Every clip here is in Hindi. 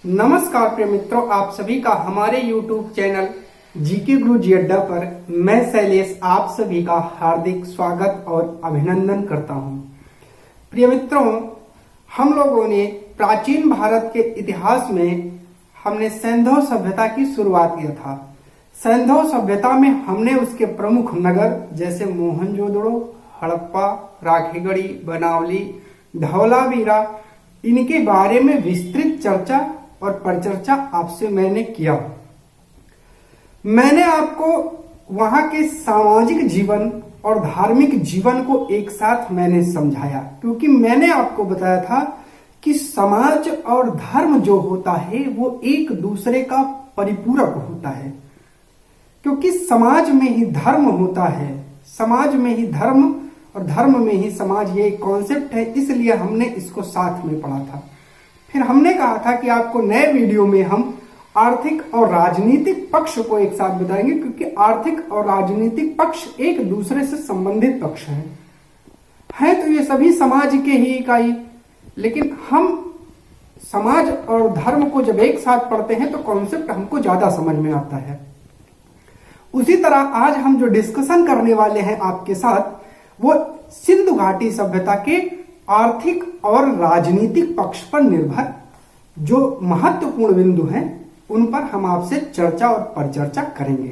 नमस्कार प्रिय मित्रों, आप सभी का हमारे YouTube चैनल जीके गुरु जी अड्डा पर मैं शैलेश आप सभी का हार्दिक स्वागत और अभिनंदन करता हूं। प्रिय मित्रों, हम लोगों ने प्राचीन भारत के इतिहास में हमने सिंधु सभ्यता की शुरुआत किया था। सिंधु सभ्यता में हमने उसके प्रमुख नगर जैसे मोहनजोदड़ो, हड़प्पा, राखीगढ़ी, बनावली, धौलावीरा, इनके बारे में विस्तृत चर्चा और परिचर्चा आपसे मैंने किया। मैंने आपको वहां के सामाजिक जीवन और धार्मिक जीवन को एक साथ मैंने समझाया, क्योंकि मैंने आपको बताया था कि समाज और धर्म जो होता है वो एक दूसरे का परिपूरक होता है, क्योंकि समाज में ही धर्म होता है, समाज में ही धर्म और धर्म में ही समाज, ये कॉन्सेप्ट है। इसलिए हमने इसको साथ में पढ़ा था। फिर हमने कहा था कि आपको नए वीडियो में हम आर्थिक और राजनीतिक पक्ष को एक साथ बताएंगे, क्योंकि आर्थिक और राजनीतिक पक्ष एक दूसरे से संबंधित पक्ष हैं तो ये सभी समाज के ही इकाई, लेकिन हम समाज और धर्म को जब एक साथ पढ़ते हैं तो कॉन्सेप्ट हमको ज्यादा समझ में आता है। उसी तरह आज हम जो डिस्कशन करने वाले हैं आपके साथ, वो सिंधु घाटी सभ्यता के आर्थिक और राजनीतिक पक्ष पर निर्भर जो महत्वपूर्ण बिंदु हैं उन पर हम आपसे चर्चा और परिचर्चा करेंगे।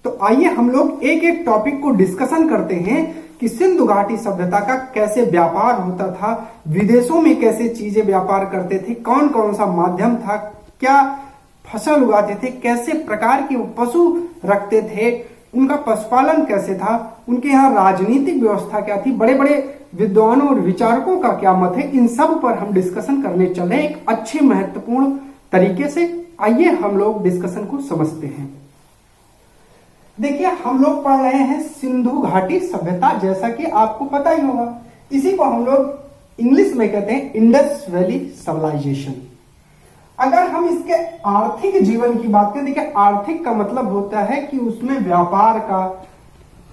तो आइए हम लोग एक एक टॉपिक को डिस्कशन करते हैं कि सिंधु घाटी सभ्यता का कैसे व्यापार होता था, विदेशों में कैसे चीजें व्यापार करते थे, कौन कौन सा माध्यम था, क्या फसल उगाते थे, कैसे प्रकार के पशु रखते थे, उनका पशुपालन कैसे था, उनके यहाँ राजनीतिक व्यवस्था क्या थी, बड़े बड़े विद्वानों और विचारकों का क्या मत है, इन सब पर हम डिस्कशन करने चले एक अच्छे महत्वपूर्ण तरीके से। आइए हम लोग डिस्कशन को समझते हैं। देखिए, हम लोग पढ़ रहे हैं सिंधु घाटी सभ्यता, जैसा कि आपको पता ही होगा। इसी को हम लोग इंग्लिश में कहते हैं इंडस वैली सिविलाइजेशन। अगर हम इसके आर्थिक जीवन की बात करें, देखिए आर्थिक का मतलब होता है कि उसमें व्यापार का,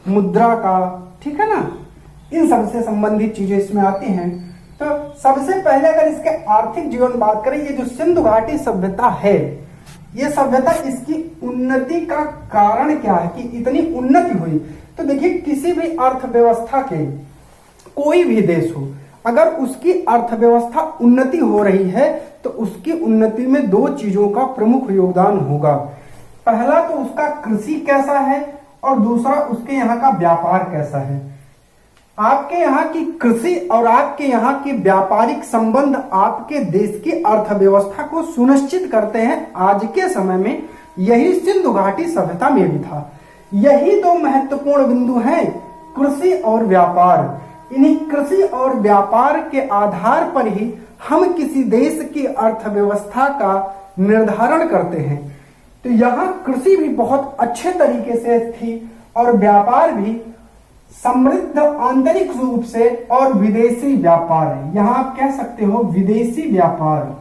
मुद्रा का, ठीक है ना, इन सबसे संबंधित चीजें इसमें आती हैं। तो सबसे पहले अगर इसके आर्थिक जीवन बात करें, ये जो सिंधु घाटी सभ्यता है, ये सभ्यता, इसकी उन्नति का कारण क्या है कि इतनी उन्नति हुई। तो देखिए, किसी भी अर्थव्यवस्था के कोई भी देश हो, अगर उसकी अर्थव्यवस्था उन्नति हो रही है तो उसकी उन्नति में दो चीजों का प्रमुख योगदान होगा। पहला तो उसका कृषि कैसा है और दूसरा उसके यहाँ का व्यापार कैसा है। आपके यहाँ की कृषि और आपके यहाँ के व्यापारिक संबंध आपके देश की अर्थव्यवस्था को सुनिश्चित करते हैं। आज के समय में यही सिंधु घाटी सभ्यता में भी था। यही दो महत्वपूर्ण बिंदु हैं, कृषि और व्यापार। इन्हीं कृषि और व्यापार के आधार पर ही हम किसी देश की अर्थव्यवस्था का निर्धारण करते हैं। तो यहाँ कृषि भी बहुत अच्छे तरीके से थी और व्यापार भी समृद्ध आंतरिक रूप से, और विदेशी व्यापार है। यहां आप कह सकते हो विदेशी व्यापार,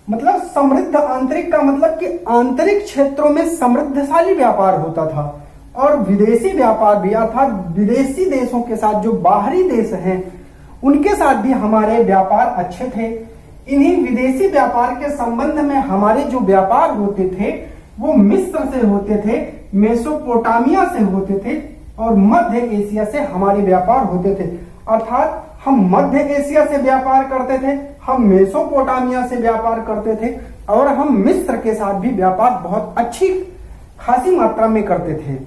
मतलब समृद्ध आंतरिक का मतलब कि आंतरिक क्षेत्रों में समृद्धशाली व्यापार होता था, और विदेशी व्यापार भी, अर्थात विदेशी देशों के साथ, जो बाहरी देश हैं उनके साथ भी हमारे व्यापार अच्छे थे। इन्हीं विदेशी व्यापार के संबंध में हमारे जो व्यापार होते थे वो मिस्र से होते थे, मेसोपोटामिया से होते थे, और मध्य एशिया से हमारे व्यापार होते थे। अर्थात हम मध्य एशिया से व्यापार करते थे, हम मेसोपोटामिया से व्यापार करते थे, और हम मिस्र के साथ भी व्यापार बहुत अच्छी खासी मात्रा में करते थे।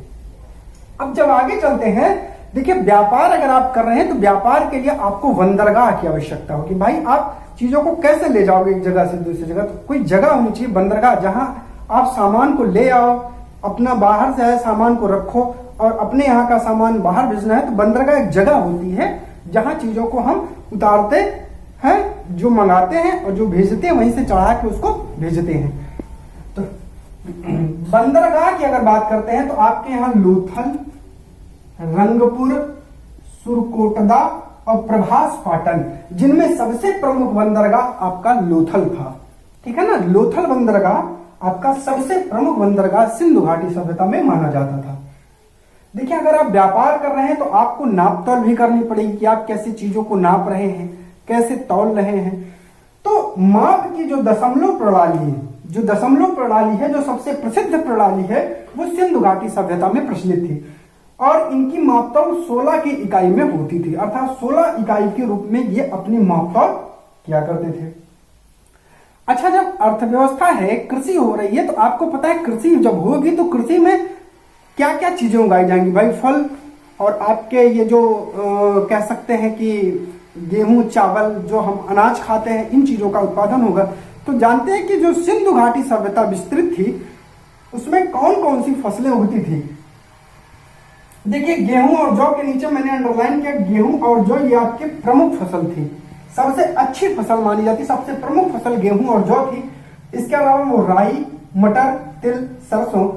अब जब आगे चलते हैं, देखिए व्यापार अगर आप कर रहे हैं तो व्यापार के लिए आपको बंदरगाह की आवश्यकता होगी। भाई, आप चीजों को कैसे ले जाओगे एक जगह से दूसरी जगह, तो कोई जगह होनी चाहिए, बंदरगाह, जहां आप सामान को ले आओ, अपना बाहर से आए सामान को रखो, और अपने यहाँ का सामान बाहर भेजना है तो बंदरगाह एक जगह होती है जहां चीजों को हम उतारते हैं, जो मंगाते हैं और जो भेजते हैं वहीं से चढ़ा के उसको भेजते हैं। तो बंदरगाह की अगर बात करते हैं तो आपके यहाँ लोथल, रंगपुर, सुरकोटदा और प्रभास पाटन, जिनमें सबसे प्रमुख बंदरगाह आपका लोथल था, ठीक है ना। लोथल बंदरगाह आपका सबसे प्रमुख बंदरगाह सिंधु घाटी सभ्यता में माना जाता था। देखिए, अगर आप व्यापार कर रहे हैं तो आपको नाप तौल भी करनी पड़ेगी कि आप कैसे चीजों को नाप रहे हैं, कैसे तौल रहे हैं। तो माप की जो दशमलव प्रणाली है, जो सबसे प्रसिद्ध प्रणाली है, वो सिंधु घाटी सभ्यता में प्रचलित थी और इनकी मापतौल 16 की इकाई में होती थी, अर्थात 16 इकाई के रूप में ये अपनी मापतौल किया करते थे। अच्छा, जब अर्थव्यवस्था है, कृषि हो रही है, तो आपको पता है कृषि जब होगी तो कृषि में क्या क्या चीजें उगाई जाएंगी भाई? फल और आपके ये जो कह सकते हैं कि गेहूं, चावल, जो हम अनाज खाते हैं, इन चीजों का उत्पादन होगा। तो जानते हैं कि जो सिंधु घाटी सभ्यता विस्तृत थी उसमें कौन कौन सी फसलें होती थी? देखिए, गेहूं और जौ के नीचे मैंने अंडरलाइन किया, गेहूं और जौ ये आपकी प्रमुख फसल थी, सबसे अच्छी फसल मानी जाती, सबसे प्रमुख फसल गेहूं और जौ थी। इसके अलावा वो राई, मटर, तिल, सरसों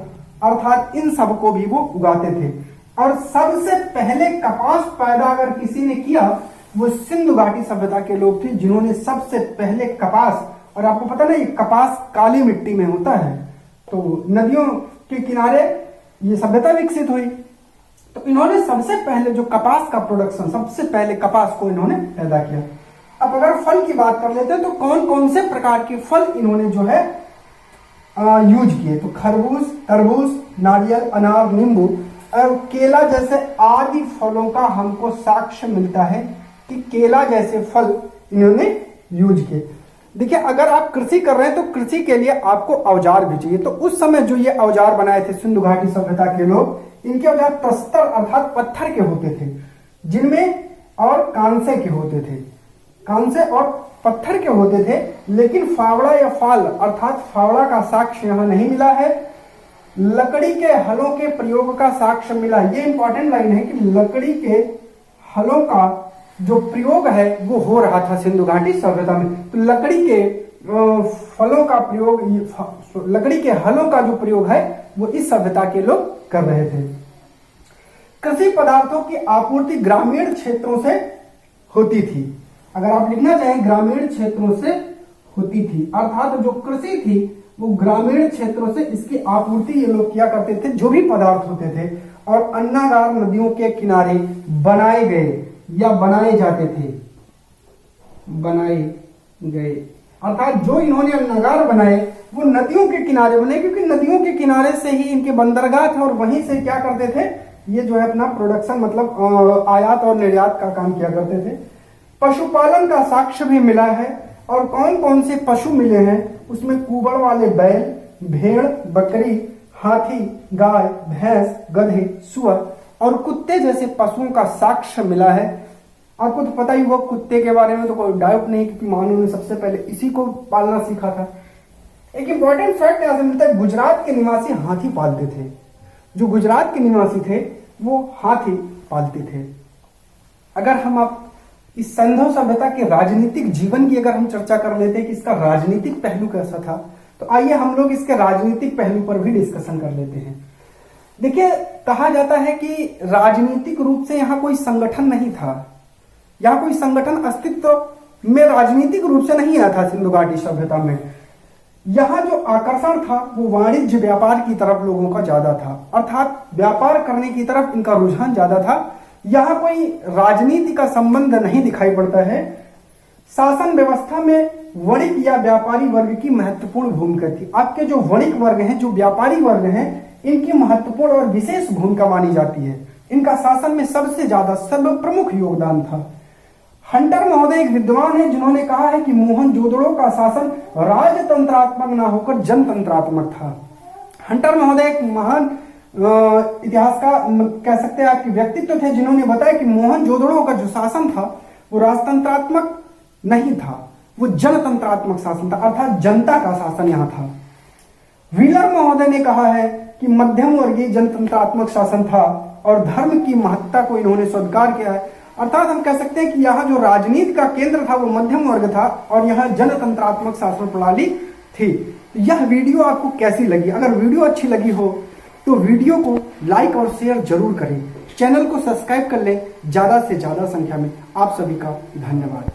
अर्थात इन सब को भी वो उगाते थे। और सबसे पहले कपास पैदा अगर किसी ने किया, वो सिंधु घाटी सभ्यता के लोग थे जिन्होंने सबसे पहले कपास, और आपको पता ना ये कपास काली मिट्टी में होता है, तो नदियों के किनारे ये सभ्यता विकसित हुई। तो इन्होंने सबसे पहले जो कपास का प्रोडक्शन, सबसे पहले कपास को इन्होंने पैदा किया। अब अगर फल की बात कर लेते हैं तो कौन कौन से प्रकार के फल इन्होंने जो है यूज किए? तो खरबूज, तरबूज, नारियल, अनार, नींबू और केला जैसे आदि फलों का हमको साक्ष्य मिलता है कि केला जैसे फल इन्होंने यूज किए। देखिए, अगर आप कृषि कर रहे हैं तो कृषि के लिए आपको औजार भी चाहिए। तो उस समय जो ये औजार बनाए थे सिंधु घाटी सभ्यता के लोग, इनके औजार प्रस्तर अर्थात पत्थर के होते थे, जिनमें और कांसे के होते थे, कांसे और पत्थर के होते थे। लेकिन फावड़ा या फाल अर्थात फावड़ा का साक्ष्य यहाँ नहीं मिला है। लकड़ी के हलों के प्रयोग का साक्ष्य मिला। ये इंपॉर्टेंट लाइन है कि लकड़ी के हलों का जो प्रयोग है वो हो रहा था सिंधु घाटी सभ्यता में। तो लकड़ी के फलों का प्रयोग, लकड़ी के हलों का जो प्रयोग है वो इस सभ्यता के लोग कर रहे थे। कृषि पदार्थों की आपूर्ति ग्रामीण क्षेत्रों से होती थी। अगर आप लिखना चाहें, ग्रामीण क्षेत्रों से होती थी, अर्थात जो कृषि थी वो ग्रामीण क्षेत्रों से इसकी आपूर्ति ये लोग किया करते थे, जो भी पदार्थ होते थे। और अन्नागार नदियों के किनारे बनाए गए या बनाए जाते थे, बनाए गए अर्थात जो इन्होंने अन्नागार बनाए वो नदियों के किनारे बने, क्योंकि नदियों के किनारे से ही इनके बंदरगाह थे और वहीं से क्या करते थे, ये जो है अपना प्रोडक्शन मतलब आयात और निर्यात का काम किया करते थे। पशुपालन का साक्ष्य भी मिला है। और कौन कौन से पशु मिले हैं उसमें? कुबड़ वाले बैल, भेड़, बकरी, हाथी, गाय, भैंस, गधे, सुअर और कुत्ते जैसे पशुओं का साक्ष्य मिला है। आपको तो पता ही होगा कुत्ते के बारे में, तो कोई डाउट नहीं, क्योंकि मानव ने सबसे पहले इसी को पालना सीखा था। एक इंपॉर्टेंट फैक्ट यहां से मिलता है, गुजरात के निवासी हाथी पालते थे। जो गुजरात के निवासी थे वो हाथी पालते थे। अगर हम आप इस सिंधु सभ्यता के राजनीतिक जीवन की अगर हम चर्चा कर लेते हैं कि इसका राजनीतिक पहलू कैसा था, तो आइए हम लोग इसके राजनीतिक पहलू पर भी डिस्कशन कर लेते हैं। देखिए, कहा जाता है कि राजनीतिक रूप से यहाँ कोई संगठन नहीं था, यहाँ कोई संगठन अस्तित्व में राजनीतिक रूप से नहीं आया था सिंधु घाटी सभ्यता में। यहाँ जो आकर्षण था वो वाणिज्य व्यापार की तरफ लोगों का ज्यादा था, अर्थात व्यापार करने की तरफ इनका रुझान ज्यादा था। यहाँ कोई राजनीति का संबंध नहीं दिखाई पड़ता है। शासन व्यवस्था में वणिक या व्यापारी वर्ग की महत्वपूर्ण भूमिका थी। आपके जो वणिक वर्ग हैं, जो व्यापारी वर्ग हैं, इनकी महत्वपूर्ण और विशेष भूमिका मानी जाती है। इनका शासन में सबसे ज्यादा सर्वप्रमुख योगदान था। हंटर महोदय एक विद्वान है जिन्होंने कहा है कि मोहनजोदड़ो का शासन राजतंत्रात्मक न होकर जनतंत्रात्मक था। हंटर महोदय एक महान इतिहास का कह सकते हैं आपके व्यक्तित्व थे, जिन्होंने बताया कि मोहनजोदड़ो का जो शासन था वो राजतंत्रात्मक नहीं था, वो जनतंत्रात्मक शासन था, अर्थात जनता का शासन यहाँ था। व्हीलर महोदय ने कहा है कि मध्यम वर्गीय जनतंत्रात्मक शासन था और धर्म की महत्ता को इन्होंने स्वीकार किया है। अर्थात हम कह सकते हैं कि यहाँ जो राजनीति का केंद्र था वो मध्यम वर्ग था और यहाँ जनतंत्रात्मक शासन प्रणाली थी। यह वीडियो आपको कैसी लगी? अगर वीडियो अच्छी लगी हो तो वीडियो को लाइक और शेयर जरूर करें, चैनल को सब्सक्राइब कर लें ज्यादा से ज्यादा संख्या में। आप सभी का धन्यवाद।